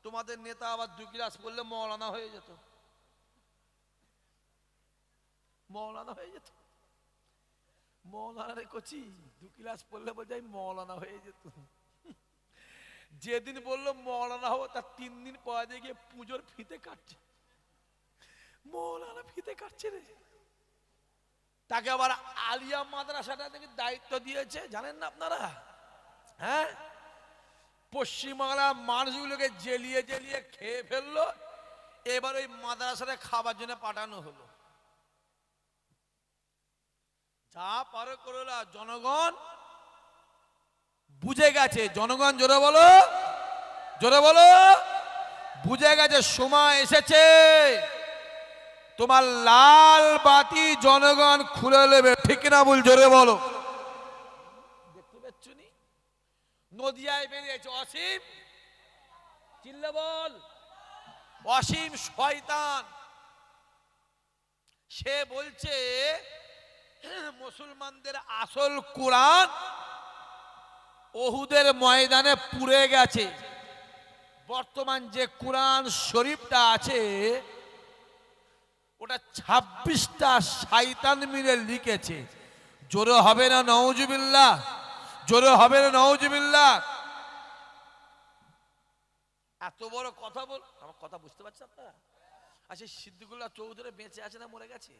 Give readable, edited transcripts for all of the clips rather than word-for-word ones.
তোমাদের নেতা আবার 2 ক্লাস পড়লে মৌলানা হয়ে যেত, মৌলানা হয়ে যেত। মৌলানা রে কচি 2 ক্লাস পড়লে বলছে মৌলানা হয়ে যেত। যেদিন বললো মৌলানা হবো তার 3 দিন পরে গিয়ে পুজোর ফিতে কাটছে, মৌলানা ফিতে কাটছে রে। তাকে আবার আলিয়া মাদ্রাসাটা থেকে দায়িত্ব দিয়েছে, জানেন না আপনারা? হ্যাঁ, পশ্চিমবাংলার মানুষগুলোকে জেলিয়ে জেলিয়ে খেয়ে ফেললো, এবার ওই মাদ্রাসাটা খাবার জন্য পাঠানো হলো। যা পারো করলা, জনগণ বুঝে গেছে। জনগণ জোরে বলো, জোরে বলো, বুঝে গেছে সময় এসেছে তোমার লাল বাতি জনগণ খুলে নেবে, ঠিক না ভুল? জোরে বলো। দেখতে পাচ্ছ নি নদিয়ায় বেরিয়েছে অসীম, চিল্লে বল, অসীম শয়তান। সে বলছে মুসলমানদের আসল কোরআন ওহুদের ময়দানে পুড়ে গেছে। বর্তমান যে কোরআন শরীফটা আছে ওটা 26টা শয়তান মিলে লিখেছে। জোরে হবে না নাউজুবিল্লাহ? জোরে হবে না নাউজুবিল্লাহ? এত বড় কথা বল, আমার কথা বুঝতে পারছেন আপনারা? আচ্ছা, সিদ্দিকুল্লাহ চৌধুরী বেঁচে আছে না মরে গেছে?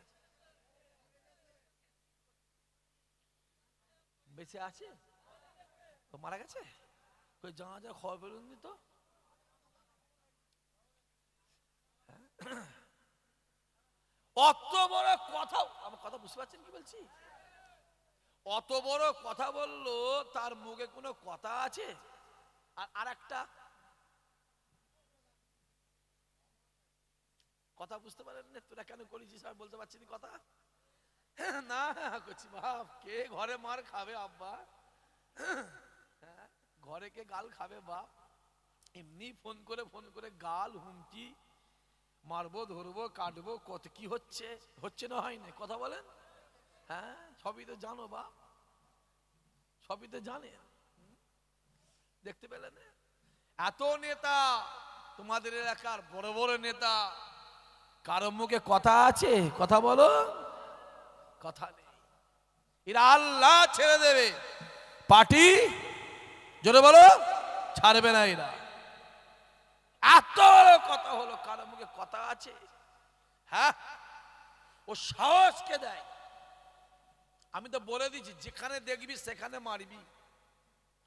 বেঁচে আছে, মারা গেছে? কই জানাজার খবর পেলুন তো? অত বড় কথা, আমার কথা বুঝতে পারছেন কি বলছি? অত বড় কথা বললো, তার মুখে কোনো কথা আছে? আর একটা কথা বুঝতে পারেন না, তোরা কেন করেছিস আর বলতে পারছিস কথা? না করছি বাপ, কে ঘরে মার খাবে আব্বা? ঘরে কে গাল খাবে বাপ? এমনি ফোন করে গাল হুমকি, মারবো ধরবো কাটবো, কত কি হচ্ছে, হচ্ছে না হয় না? কথা বলেন। হ্যাঁ, সবই তো জানো বাপ, সবই তো জানে। দেখতে পেলেন এত নেতা তোমাদের এলাকার বড় বড় নেতা, কারো মুখে কথা আছে? কথা বলো, কথা নেই। এরা আল্লাহ ছেড়ে দেবে, পার্টি জোরে বলো ছাড়বে না। এরা এত বড় কথা হলো, কারো মুখে কথা আছে? হ্যাঁ, ও সাহসকে দেয়। আমি তো বলে দিচ্ছি, যেখানে দেখবি সেখানে মারবি।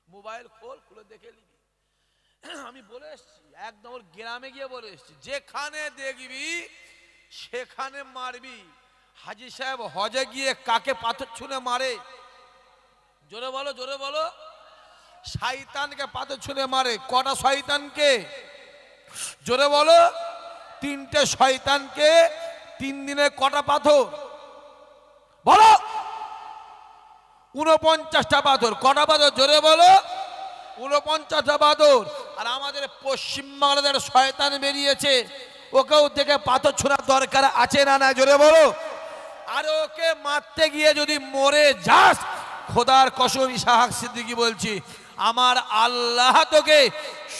মোবাইল খোল, খুলে দেখে নিবি। আমি বলে এসছি, একদম ওর গ্রামে গিয়ে বলে এসছি, যেখানে দেখবি সেখানে মারবি। হাজী সাহেব হজে গিয়ে কাকে পাথর ছুঁড়ে মারে? জোরে বলো, জোরে বলো। শয়তানকে পাথর ছুঁড়ে মারে। কটা শয়তানকে? জোরে বলো। 3টে শয়তানকে 3 দিনে কটা পাথর বলো? 49টা পাথর। কটা পাথর? জোরে বলো। 49টা পাথর। আর আমাদের পশ্চিমবাংলার শয়তান বেরিয়েছে, ওকেও দেখে পাথর ছোড়ার দরকার আছে না না? জোরে বলো। আর ওকে মারতে গিয়ে যদি মরে যাস, খোদার কসম ইসহাক সিদ্দিকী বলছি, আমার আল্লাহ তোকে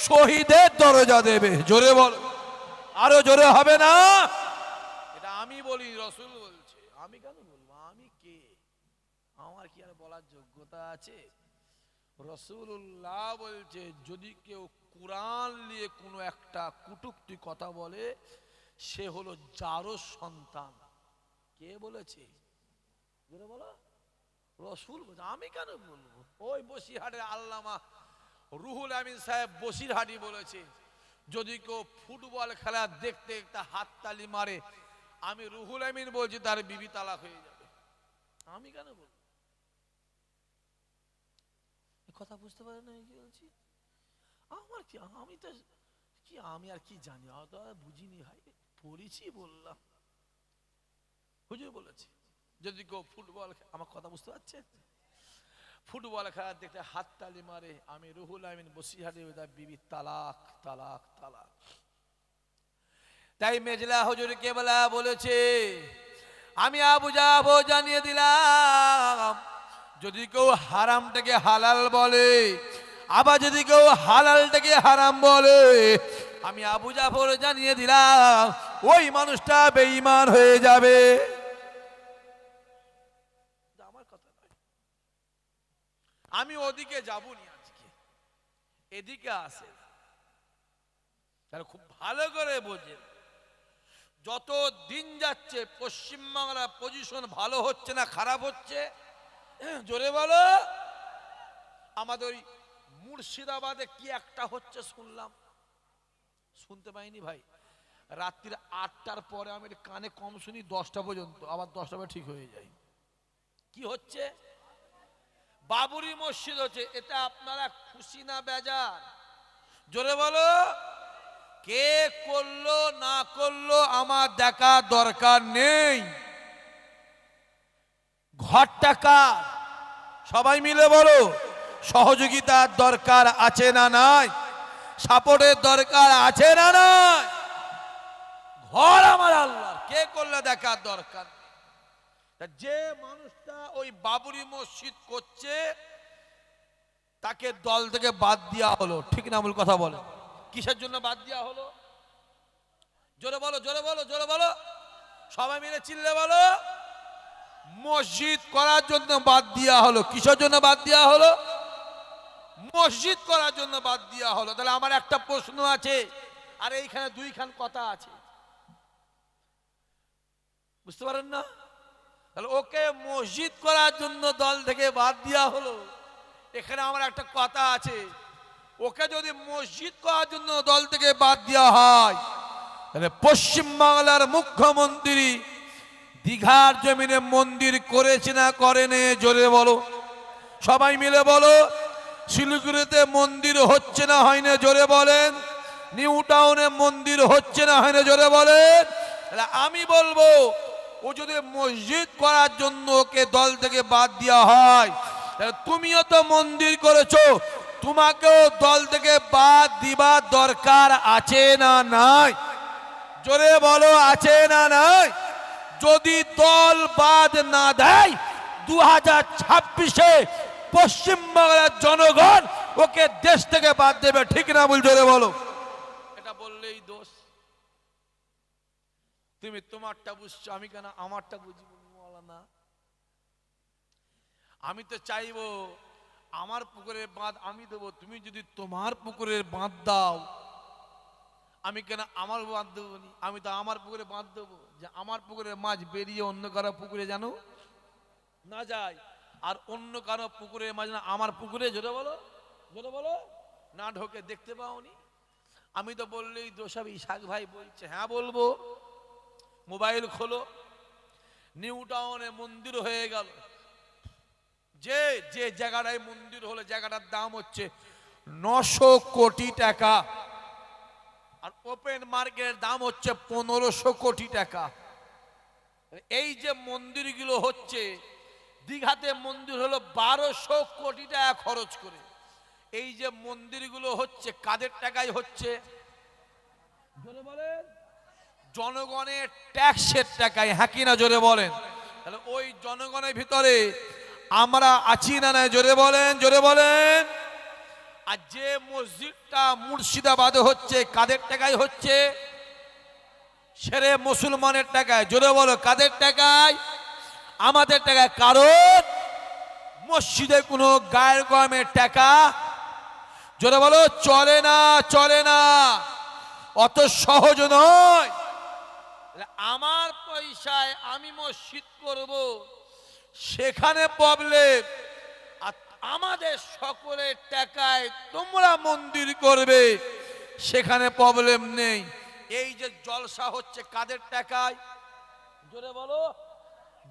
শহীদের দরজা দেবে। জোরে বল, আরো জোরে হবে না? এটা আমি বলি, রাসূল বলছে। আমি কেন বলবো? আমি কে? আমার কি আর বলার যোগ্যতা আছে? রাসূলুল্লাহ বলছে, যদি কেউ কোরআন নিয়ে কোনো একটা কটূক্তি কথা বলে, সে হলো জারজ সন্তান। কে বলেছে? জোরে বলো। রাসূল বলছে। আমি কেন বলবো? ওই বসিরহাটের আল্লামা রুহুল আমিন সাহেব বসিরহাটি বলেছে, যদি কেউ ফুটবল খেলা দেখতে দেখতে হাততালি মারে, আমি রুহুল আমিন বলছি তার বিবি তালাক হয়ে যাবে। আমি কেন বলবো? কথা বুঝতে পারে না কি বলছি? আমার কি, আমি তো কি, আমি আর কি জানি? অত বুঝিনি ভাই, পড়েছি বললাম। হুজুর বলেছে যদি কেউ ফুটবল, আমার কথা বুঝতে পারছে, ফুটবল খেলা দেখতে হাততালি মারে, আমি রুহুল আমিন বসিরহাটি বিবি তালাক তালাক তালাক। তাই মেজলা হুজুর কেবলা বলেছে, আমি আবু যাবো জানিয়ে দিলাম, যদি কেউ হারামটাকে হালাল বলে, আবার যদি কেউ হালালটাকে হারাম বলে, আমি আবু জাফর জানিয়ে দিলাম ওই মানুষটা বেঈমান হয়ে যাবে। আমার কথা নয়, আমি ওদিকে যাবনি, আজকে এদিকে আসে। তাহলে খুব ভালো করে বোঝেন, যত দিন যাচ্ছে পশ্চিমবাংলার পজিশন ভালো হচ্ছে না খারাপ হচ্ছে? জোরে বলো। আমাদের ওই মুর্শিদাবাদে কি একটা হচ্ছে শুনলাম, শুনতে পাইনি ভাই, রাত্রির 8টার পরে আমি কানে কম শুনি, 10টা পর্যন্ত, আবার 10টা পরে ঠিক হয়ে যায়। কি হচ্ছে? বাবরি মসজিদ হচ্ছে। এটা আপনারা খুশি না বেজার? জোরে বলো। কে করলো না করলো আমার দেখা দরকার নেই, ঘরটা কার? সবাই মিলে বলো। সহযোগিতার দরকার আছে না নাই? সাপোর্টের দরকার আছে না নাই? ঘর আমার আল্লাহর, কে করলে দেখার দরকার। যে মানুষটা ওই বাবরি মসজিদ করছে তাকে দল থেকে বাদ দেওয়া হলো, ঠিক না ভুল কথা বলে? কিসের জন্য বাদ দেওয়া হলো? জোরে বলো, জোরে বলো, জোরে বলো, সবাই মিলে চিল্লে বলো। মসজিদ করার জন্য বাদ দেওয়া হলো। কিসের জন্য বাদ দেওয়া হলো? মসজিদ করার জন্য বাদ দেওয়া হলো। তাহলে আমার একটা প্রশ্ন আছে, আর এইখানে দুইখান কথা আছে, বুঝতে পারেন না? তাহলে ওকে মসজিদ করার জন্য দল থেকে বাদ দেওয়া হলো, এখানে আমার একটা কথা আছে, ওকে যদি মসজিদ করার জন্য দল থেকে বাদ দেওয়া হয় তাহলে পশ্চিমবাংলার মুখ্যমন্ত্রী দীঘার জমিনে মন্দির করেছে না করেনি? জোরে বলো, সবাই মিলে বলো। শিলিগুড়িতে মন্দির হচ্ছে না হয় না? জোরে বলেন। নিউ টাউনে মন্দির হচ্ছে না হয় না? জোরে বলেন। তাহলে আমি বলবো, ও যদি মসজিদ করার জন্য ওকে দল থেকে বাদ দেওয়া হয় তাহলে তুমিও তো মন্দির করেছো, তোমাকেও দল থেকে বাদ দিবার দরকার আছে না নাই? জোরে বলো, আছে না নাই? যদি দল বাদ না দেয় 2026-এ পশ্চিমবাংলার জনগণ ওকে দেশ থেকে বাদ দেবে, ঠিক না ভুল? জোরে বলো। এটা বললেই দোষ। তুমি তোমারটা বুঝছো, আমি কেন আমারটা বুঝবো না? আমি তো চাইবো আমার পুকুরের বাঁধ আমি দেবো, তুমি যদি তোমার পুকুরের বাঁধ দাও, আমি কেন আমার বাঁধ দেবো? আমি তো আমার পুকুরে বাঁধ দেবো, যে আমার পুকুরের মাছ বেরিয়ে অন্য কারো পুকুরে জানো না যায়, আর অন্য কারো পুকুরের মাছ না আমার পুকুরে, জোরে বলো, জোরে বলো, না ঢোকে। দেখতে পাওনি? আমি তো বললেই দোষ হবে। ইসাক ভাই বলছে, হ্যাঁ বলবো। মোবাইল খোলো, নিউ টাউনে মন্দির হয়ে গেল। যে যে জায়গাটায় মন্দির হলো জায়গাটার দাম হচ্ছে 900 কোটি টাকা, আর ওপেন মার্কেটের দাম হচ্ছে 1500 কোটি টাকা। এই যে মন্দিরগুলো হচ্ছে, দীঘাতে মন্দির হলো 1200 কোটি টাকা খরচ করে। এই যে মন্দিরগুলো হচ্ছে কাদের টাকায় হচ্ছে? জোরে বলেন। জনগণের ট্যাক্সের টাকায়, হ্যাঁ কি না? জোরে বলেন। তাহলে ওই জনগণের ভিতরে আমরা আছি না নাই? জোরে বলেন, জোরে বলেন। আর যে মসজিদটা মুর্শিদাবাদে হচ্ছে কাদের টাকায় হচ্ছে? সেরে মুসলমানের টাকায়। জোরে বলো, কাদের টাকায়? আমাদের টাকায়। কারণ মসজিদে কোনো গায়ের গমের টাকা, জোরে বলো, চলে না, চলে না, অত সহজ নয়। আমার পয়সায় আমি মসজিদ করব, সেখানে প্রবলেম। আর আমাদের সকলের টাকায় তোমরা মন্দির করবে, সেখানে প্রবলেম নেই। এই যে জলসা হচ্ছে কাদের টাকায়? জোরে বলো।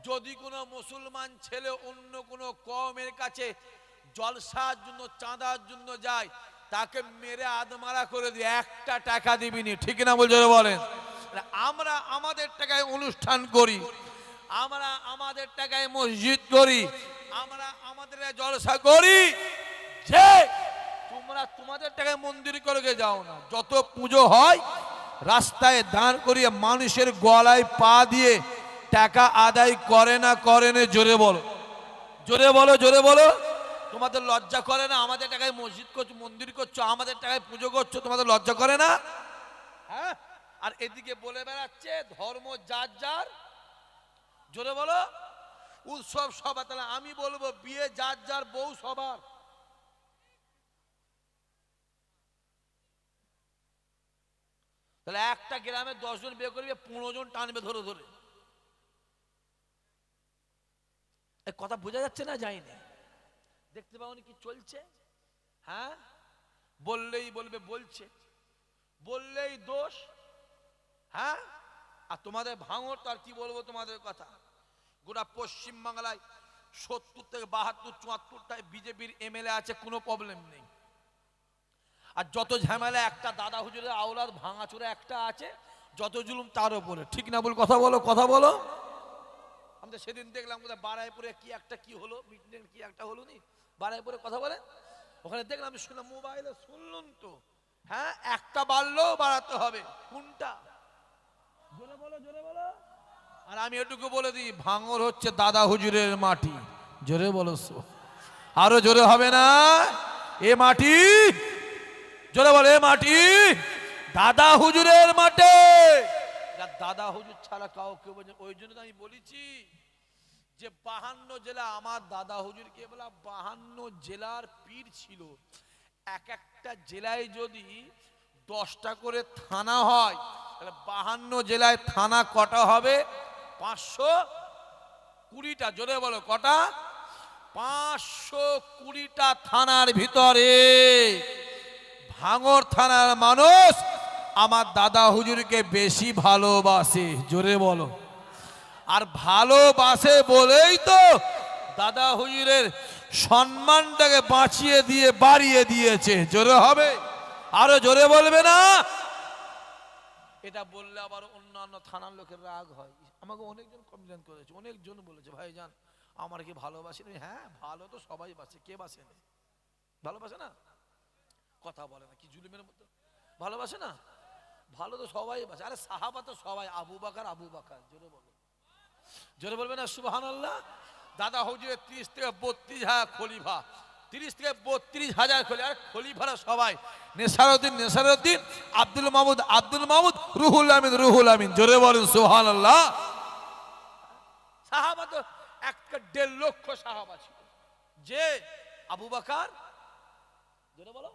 যদি কোনো মুসলমান ছেলে অন্য কোনো কওমের কাছে জলসার জন্য চাঁদার জন্য যায়, তাকে মেরে আদমারা করে দিয়ে একটা টাকা দিবিনি, ঠিক না বল? জোরে বলেন। আমরা আমাদের টাকায় অনুষ্ঠান করি, আমরা আমাদের টাকায় মসজিদ করি, আমরা আমাদের জলসা করি, যে তোমরা তোমাদের টাকায় মন্দির করে যাও না। যত পুজো হয় রাস্তায় দাঁড় করিয়ে মানুষের গলায় পা দিয়ে টাকা আদায় করে না, করে না? জোরে বলো, জোরে বলো, জোরে বলো। তোমাদের লজ্জা করে না? আমাদের টাকায় মসজিদ করছো, মন্দির করছো, আমাদের টাকায় পুজো করছো, তোমাদের লজ্জা করে না? আর এদিকে বলে বেড়াচ্ছে ধর্ম যার যার, জোরে বলো, উৎসব সবার। তাহলে আমি বলবো বিয়ে যার যার, বউ সবার। তাহলে একটা গ্রামে 10 জন বিয়ে করবে, 15 জন টানবে ধরে ধরে। কথা বোঝা যাচ্ছে না? যায়নি? দেখতে পাওনি কি চলছে? হ্যাঁ, বললেই বলবে বলছে, বললেই দোষ। হ্যাঁ, আর তোমাদের ভাঙর তো আর কি বলবো তোমাদের কথা। গোটা পশ্চিম বাংলায় 70 থেকে 72 74টায় বিজেপির এমএলএ আছে, কোনো প্রবলেম নেই। আর যত ঝামেলা একটা দাদা হুজুরের আওলাদ ভাঙাচোরা একটা আছে, যত জুলুম তার উপরে। ঠিক না বল? কথা বলো, কথা বলো। আমরা সেদিন দেখলাম কোথায় বারাইপুরে কি একটা কি হলো, মিটিং কি একটা হলো নি বারাইপুরে, কথা বলে ওখানে দেখলাম, আমি শুনলাম মোবাইলে, শুনলাম তো। হ্যাঁ, একটা বাড়লেও বাড়াতে হবে, কোনটা? জোরে বলো, জোরে বলো। আর আমি এটুকু বলে দিই, ভাঙর হচ্ছে দাদা হুজুরের মাটি। জোরে বলো, আরো জোরে হবে না? এ মাটি, জোরে বলো, এ মাটি দাদা হুজুরের মাঠে। দাদা হুজুর ছাড়া কাউকে বোঝে। ওই জন্য আমি বলেছি যে 52 জেলা আমার দাদা হুজুরকে বলা 52 জেলার পীর ছিল। এক একটা জেলায় যদি 10টা করে থানা হয়, তাহলে 52 জেলায় থানা কটা হবে? 520টা। জোরে বলো, কটা? 520টা থানার ভিতরে ভাঙর থানার মানুষ আমার দাদা হুজুরকে বেশি ভালোবাসে। জোরে বলো। আর ভালোবাসে বলেই তো দাদা হুজুরের সম্মানটাকে বাঁচিয়ে দিয়ে বাড়িয়ে দিয়েছে। জোরে হবে, আরো জোরে বলবে না? এটা বললে আবার অন্যান্য থানার লোকের রাগ হয়। আমাকে অনেকজন কমপ্লেন করেছে, অনেকজন বলেছে ভাইজান আমার কি ভালোবাসে? হ্যাঁ, ভালো তো সবাই বাসে, কে বাসে না? ভালোবাসে না? কথা বলে না, কি জুলুমের মতো ভালোবাসে না? ভালো তো সবাই বাসে। আরে সাহাবা তো সবাই, আবু বকর আবু বকর। জোরে বলো, জোরে বলবে না সুবহানাল্লাহ? দাদা হুজুরের 30 থেকে 32 হাজার খলিফা, 30 থেকে 32 হাজার খলিফা। আর খলিফারা সবাই নেসারউদ্দিন, নেসারউদ্দিন, আব্দুল মাহমুদ, আব্দুল মাহমুদ, রুহুল আমিন, রুহুল আমিন। জোরে বলেন সুবহানাল্লাহ। সাহাবা তো 1.5 লক্ষ সাহাবা ছিল। যে আবু বকর, জোরে বলো,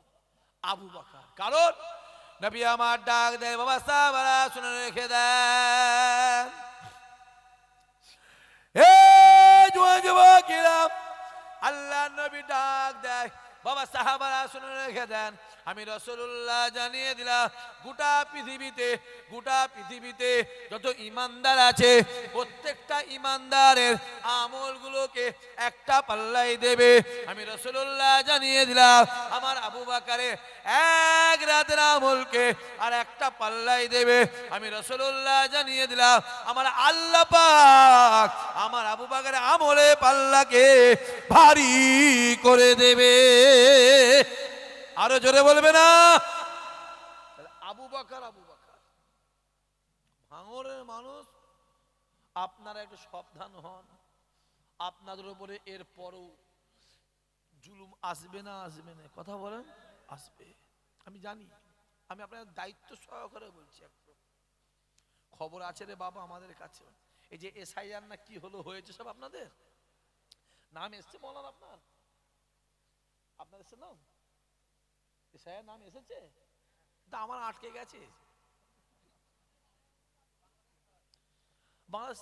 আবু বকর। কারণ নবী আমার ডাক দেয়, বাবা সাহাবারা শুনে রেখে দেন, হে যুবকেরা, আল্লাহ নবী ডাক দেয়, বাবা সাহাবারা শুনে রেখে দেন, আমি রাসূলুল্লাহ জানিয়ে দিলাম গোটা পৃথিবীতে যত ইমানদার আছে, প্রত্যেকটা ইমানদারের আমলগুলোকে একটা পাল্লাই দেবে। আমি রাসূলুল্লাহ জানিয়ে দিলাম আমার আবু বকরের এক রাতের আমলকে আর একটা পাল্লাই দেবে। আমি রাসূলুল্লাহ জানিয়ে দিলাম আমার আল্লাহ পাক আমার আবু বকরের আমলে পাল্লাকে ভারী করে দেবে। আরো জোরে বলবে না? আবু বকর, আবু বকর ভাঙরের মানুষ। আপনারা একটু সাবধান হন, আপনাদের উপরে এর পরও জুলুম আসবে না? আসবে না? কথা বলেন, আসবে। আমি জানি, আমি আপনাদের দায়িত্ব সহকারে বলছি। একদম খবর আছে রে বাবা আমাদের কাছে। এই যে এসআইআর না কি হলো, হয়েছে সব, আপনাদের নাম এসছে বলার, আপনার এসছে নাম? এসআইআর নাম এসেছে? তা আমার আটকে গেছে। বাংলাদেশ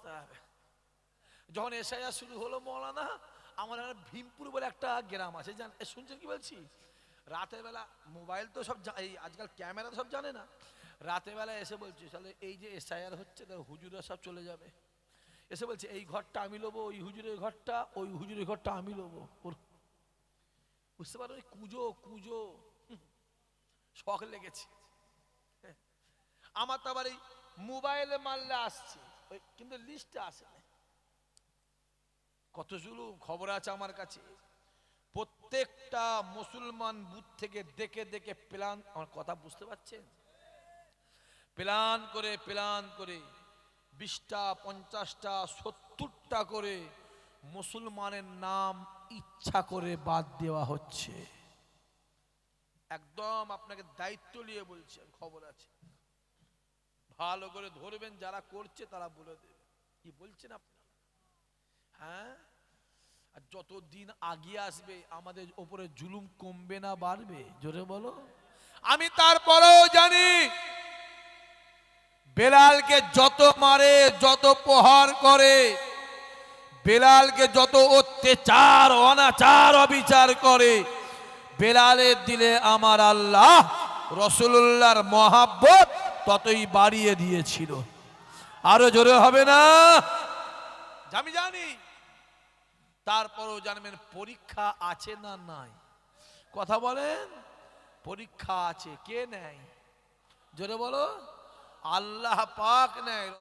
যখন এসআইআর শুরু হলো মৌলানা, আমার ভীমপুর বলে একটা গ্রাম আছে, শুনছেন কি বলছি? রাতের বেলা মোবাইল তো সব, এই আজকাল ক্যামেরা সব জানে না, রাতের বেলা এসে বলছে তাহলে এই যে এসআইআর হচ্ছে, তাহলে হুজুরা সব চলে যাবে। এসে বলছে এই ঘরটা আমি লোবো, ওই হুজুরের ঘরটা, ওই হুজুরের ঘরটা আমি লোবো। বুঝতে পারো, ওই কুজো শখ লেগেছে আমার। তো আবার এই মোবাইলে মারলে আসছে, কিন্তু লিস্টে আসে না। কত জুলুম খবর আছে আমার কাছে। প্রত্যেকটা মুসলমান বুথ থেকে দেখে দেখে প্ল্যান, আমার কথা বুঝতে পারছেন? প্ল্যান করে 20টা 50টা 70টা করে মুসলমানের নাম ইচ্ছা করে বাদ দেওয়া হচ্ছে। একদম আপনাকে দায়িত্ব নিয়ে বলছি, খবর আছে। ভালো করে ধরবেন, যারা করছে তারা বলে দেবে কি বলছেন আপনি। হ্যাঁ, আর যত দিন আগিয়ে আসবে আমাদের উপরে জুলুম কমবে না বাড়বে? জোরে বলো। আমি তারপরেও জানি বেলালকে যত মারে, যত প্রহার করে, বেলালকে যত অত্যাচার অনাচার অবিচার করে, বেলালের দিলে আমার আল্লাহ রাসূলুল্লাহর মহাব্বত ততই বাড়িয়ে দিয়েছিল। আরো জোরে হবে না? আমি জানি। তারপরেও জানবেন পরীক্ষা আছে না নাই? কথা বলেন। পরীক্ষা আছে। কে নেয়? জোরে বলো। আল্লাহ পাক নেয়।